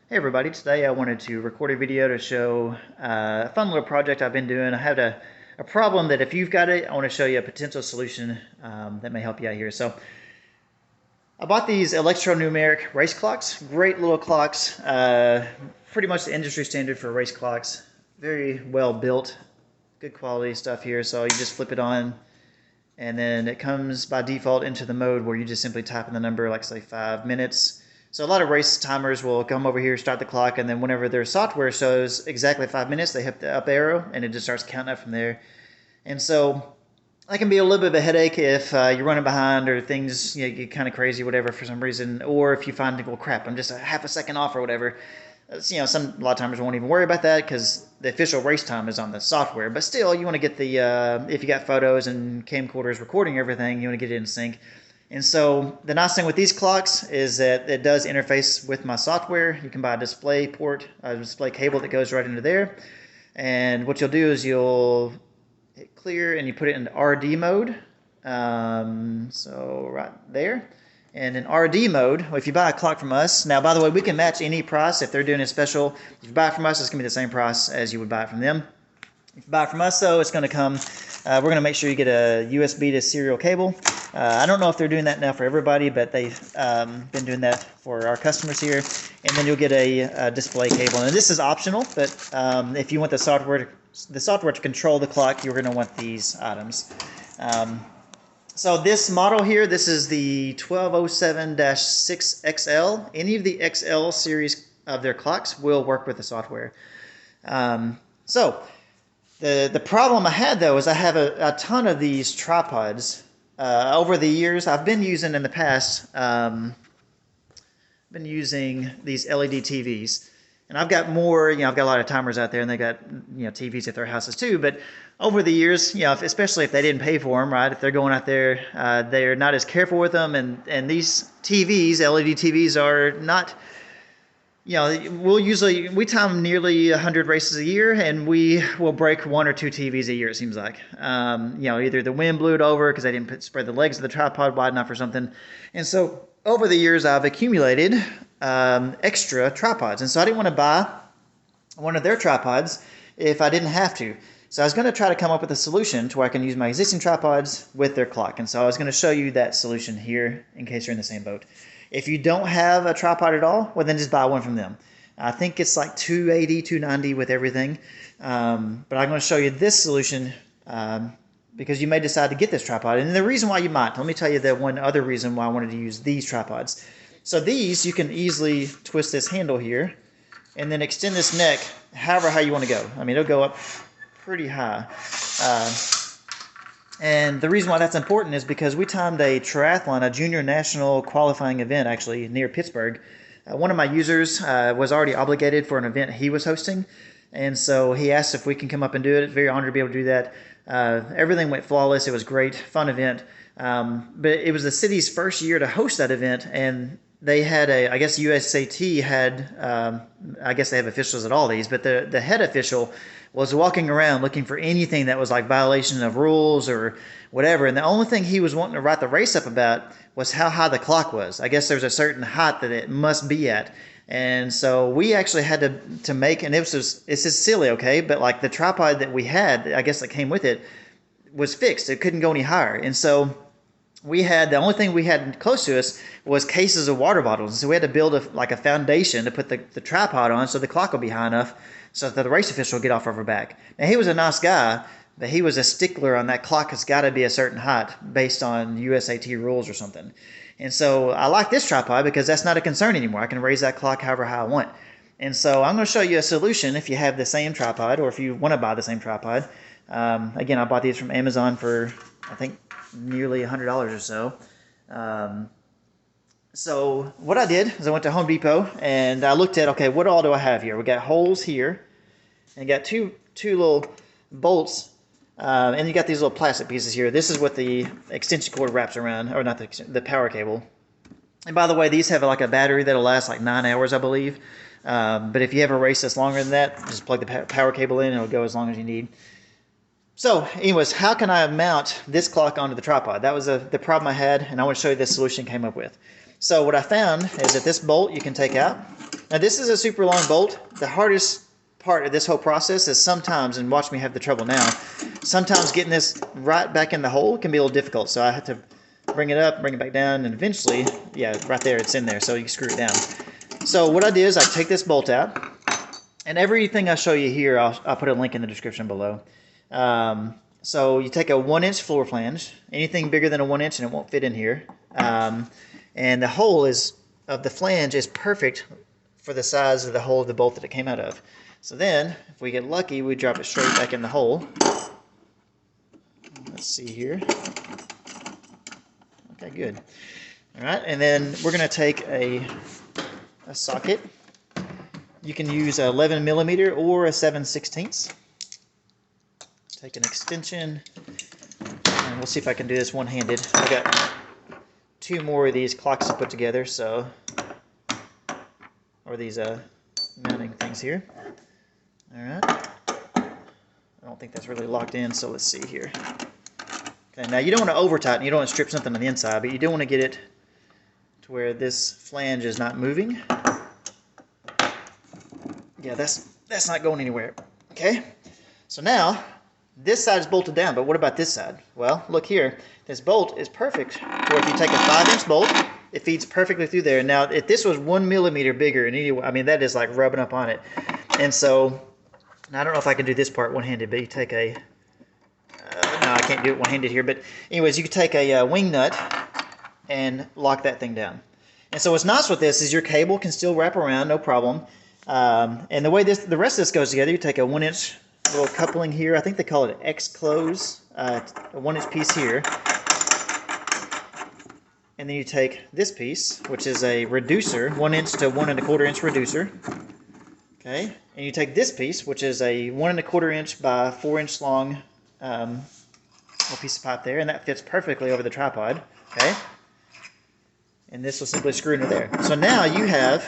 Hey everybody, today I wanted to record a video to show a fun little project I've been doing. I had a problem that if you've got it, I want to show you a potential solution that may help you out here. So I bought these EletroNumeric race clocks, great little clocks, pretty much the industry standard for race clocks, very well built, good quality stuff here. So you just flip it on and then it comes by default into the mode where you just simply type in the number, like say 5 minutes. So a lot of race timers will come over here, start the clock, and then whenever their software shows exactly 5 minutes, they hit the up arrow, and it just starts counting up from there. And so that can be a little bit of a headache if you're running behind or things get kind of crazy, whatever, for some reason, or if you find, well, crap, I'm just a half a second off or whatever. A lot of timers won't even worry about that because the official race time is on the software. But still, you want to get the if you got photos and camcorders recording everything, you want to get it in sync. And so the nice thing with these clocks is that it does interface with my software. You can buy a display port, a display cable that goes right into there. And what you'll do is you'll hit clear and you put it in RD mode. So right there. And in RD mode, if you buy a clock from us, now by the way, we can match any price if they're doing a special. If you buy it from us, it's going to be the same price as you would buy it from them. If you buy it from us, though, it's going to come, we're going to make sure you get a USB to serial cable. I don't know if they're doing that now for everybody, but they've been doing that for our customers here. And then you'll get a display cable. And this is optional, but if you want the software to control the clock, you're going to want these items. So this model here, this is the 1207-6XL. Any of the XL series of their clocks will work with the software. So the problem I had, though, is I have a ton of these tripods. Over the years, I've been using in the past, been using these LED TVs. And I've got more, I've got a lot of timers out there, and they got, TVs at their houses too. But over the years, especially if they didn't pay for them, right? If they're going out there, they're not as careful with them. And these TVs, LED TVs, are not, we time nearly 100 races a year, and we will break 1 or 2 TVs a year, it seems like. Either the wind blew it over because they didn't spread the legs of the tripod wide enough or something. And so over the years, I've accumulated extra tripods. And so I didn't want to buy one of their tripods if I didn't have to. So I was going to try to come up with a solution to where I can use my existing tripods with their clock. And so I was going to show you that solution here in case you're in the same boat. If you don't have a tripod at all, well, then just buy one from them. I think it's like $280, $290 with everything. But I'm going to show you this solution because you may decide to get this tripod. And the reason why you might, let me tell you the one other reason why I wanted to use these tripods. So these, you can easily twist this handle here and then extend this neck however high you want to go. I mean, it'll go up pretty high. And the reason why that's important is because we timed a triathlon, a junior national qualifying event actually near Pittsburgh. One of my users was already obligated for an event he was hosting. And so he asked if we can come up and do it. Very honored to be able to do that. Everything went flawless. It was great, fun event. But it was the city's first year to host that event, and they had I guess USAT had, I guess they have officials at all these, but the head official was walking around looking for anything that was like violation of rules or whatever. And the only thing he was wanting to write the race up about was how high the clock was. I guess there's a certain height that it must be at. And so we actually had to make, and it's just silly, okay? But like the tripod that we had, I guess that came with it, was fixed. It couldn't go any higher. And so the only thing we had close to us was cases of water bottles. And so we had to build a foundation to put the tripod on so the clock would be high enough so that the race official would get off of her back. Now, he was a nice guy, but he was a stickler on that clock. It's got to be a certain height based on USAT rules or something. And so I like this tripod because that's not a concern anymore. I can raise that clock however high I want. And so I'm going to show you a solution if you have the same tripod or if you want to buy the same tripod. Again, I bought these from Amazon for, I think, nearly $100 or so. So what I did is I went to Home Depot and I looked at, okay, what all do I have here? We got holes here and got two little bolts, and you got these little plastic pieces here. This is what the extension cord wraps around, or not the power cable. And by the way, these have like a battery that'll last like 9 hours, I believe. But if you have a race that's longer than that, just plug the power cable in and it'll go as long as you need. So anyways, how can I mount this clock onto the tripod? That was the problem I had, and I want to show you the solution I came up with. So what I found is that this bolt you can take out, Now this is a super long bolt. The hardest part of this whole process is sometimes, and watch me have the trouble now, sometimes getting this right back in the hole can be a little difficult. So I have to bring it up, bring it back down, and eventually, yeah, right there, it's in there, so you screw it down. So what I did is I take this bolt out, and everything I show you here, I'll put a link in the description below. So you take a 1-inch floor flange, anything bigger than a 1 inch and it won't fit in here. And the hole of the flange is perfect for the size of the hole of the bolt that it came out of. So then, if we get lucky, we drop it straight back in the hole. Let's see here. Okay, good. All right, and then we're going to take a socket. You can use a 11 millimeter or a 7/16. Take an extension, and we'll see if I can do this one-handed. I've got 2 more of these clocks to put together, so, or these mounting things here. All right. I don't think that's really locked in, so let's see here. Okay, now you don't want to over-tighten, you don't want to strip something on the inside, but you do want to get it to where this flange is not moving. Yeah, that's not going anywhere. Okay, so now this side is bolted down, but what about this side? Well, look here. This bolt is perfect for if you take a 5-inch bolt, it feeds perfectly through there. Now, if this was 1 millimeter bigger, I mean, that is like rubbing up on it. And so, I don't know if I can do this part one-handed, but you take a, no, I can't do it one-handed here, but anyways, you can take a wing nut and lock that thing down. And so what's nice with this is your cable can still wrap around, no problem. And the way the rest of this goes together, you take a 1-inch little coupling here. I think they call it an X-close, a 1-inch piece here. And then you take this piece, which is a reducer, 1-inch to 1 1/4 inch reducer. Okay, and you take this piece, which is a 1 1/4 inch by 4-inch long little piece of pipe there, and that fits perfectly over the tripod. Okay, and this will simply screw into there. So now you have,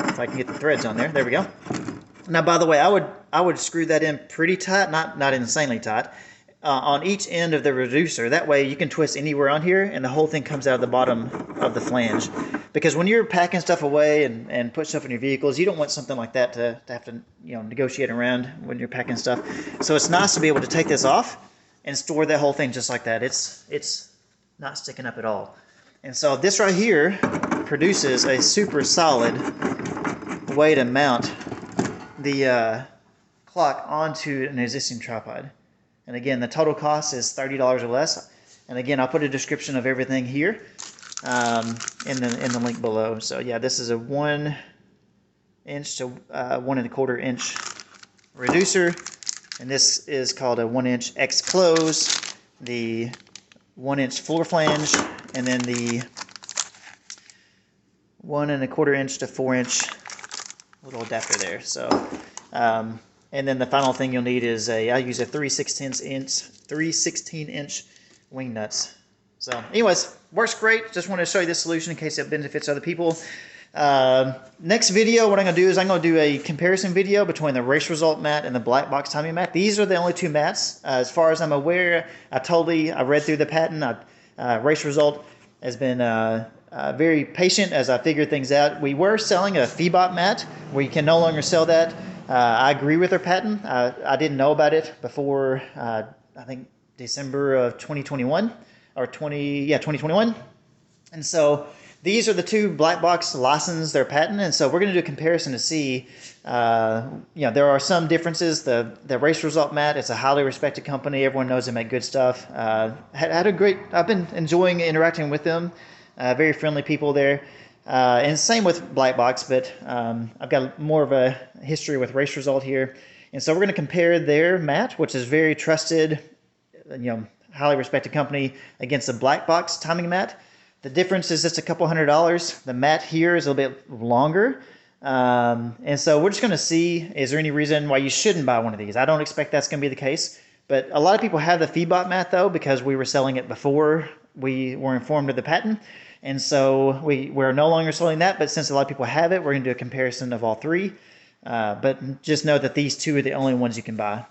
if I can get the threads on there we go. Now, by the way, I would screw that in pretty tight, not insanely tight, on each end of the reducer. That way you can twist anywhere on here and the whole thing comes out of the bottom of the flange. Because when you're packing stuff away and put stuff in your vehicles, you don't want something like that to have to negotiate around when you're packing stuff. So it's nice to be able to take this off and store that whole thing just like that. It's not sticking up at all. And so this right here produces a super solid way to mount the clock onto an existing tripod. And again, the total cost is $30 or less. And again, I'll put a description of everything here in the link below. So yeah, this is a 1-inch to 1 1/4 inch reducer, and this is called a 1-inch X-close, the 1-inch floor flange, and then the 1 1/4 inch to 4-inch little adapter there. So, and then the final thing you'll need is I use a 3/16 inch wing nuts. So, anyways, works great. Just wanted to show you this solution in case it benefits other people. Next video, what I'm going to do is I'm going to do a comparison video between the race result mat and the black box timing mat. These are the only 2 mats. As far as I'm aware, I read through the patent. Race result has been very patient as I figured things out. We were selling a Feebot mat. We can no longer sell that. I agree with their patent. I didn't know about it before, I think, December of 2021. Or 2021. And so these are the 2 black box licensed their patent, and so we're going to do a comparison to see, there are some differences. The Race Result mat, it's a highly respected company. Everyone knows they make good stuff. I've been enjoying interacting with them. Very friendly people there. And same with black box, but I've got more of a history with Race Result here. And so we're going to compare their mat, which is very trusted, highly respected company, against the black box timing mat. The difference is just a couple $100. The mat here is a little bit longer. And so we're just going to see, is there any reason why you shouldn't buy one of these? I don't expect that's going to be the case. But a lot of people have the Feebot mat, though, because we were selling it before we were informed of the patent. And so we're no longer selling that. But since a lot of people have it, we're going to do a comparison of all 3. But just know that these 2 are the only ones you can buy.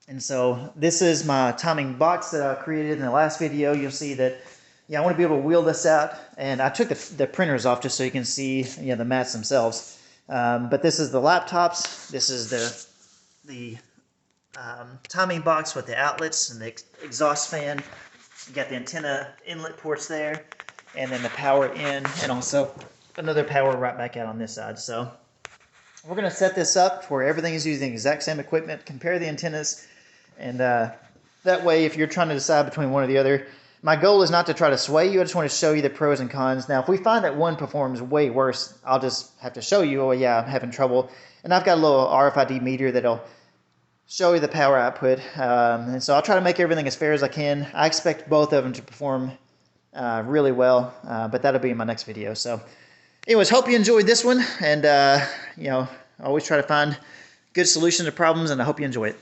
And so this is my timing box that I created in the last video. You'll see that, I want to be able to wheel this out. And I took the printers off just so you can see, the mats themselves. But this is the laptops. This is the timing box with the outlets and the exhaust fan. You got the antenna inlet ports there, and then the power in, and also another power right back out on this side. So we're going to set this up where everything is using the exact same equipment, compare the antennas, and that way if you're trying to decide between one or the other, my goal is not to try to sway you. I just want to show you the pros and cons. Now, if we find that one performs way worse, I'll just have to show you, oh yeah, I'm having trouble. And I've got a little RFID meter that'll show you the power output. And so I'll try to make everything as fair as I can. I expect both of them to perform really well, but that'll be in my next video. So anyways, hope you enjoyed this one. And, you know, I always try to find good solutions to problems, and I hope you enjoy it.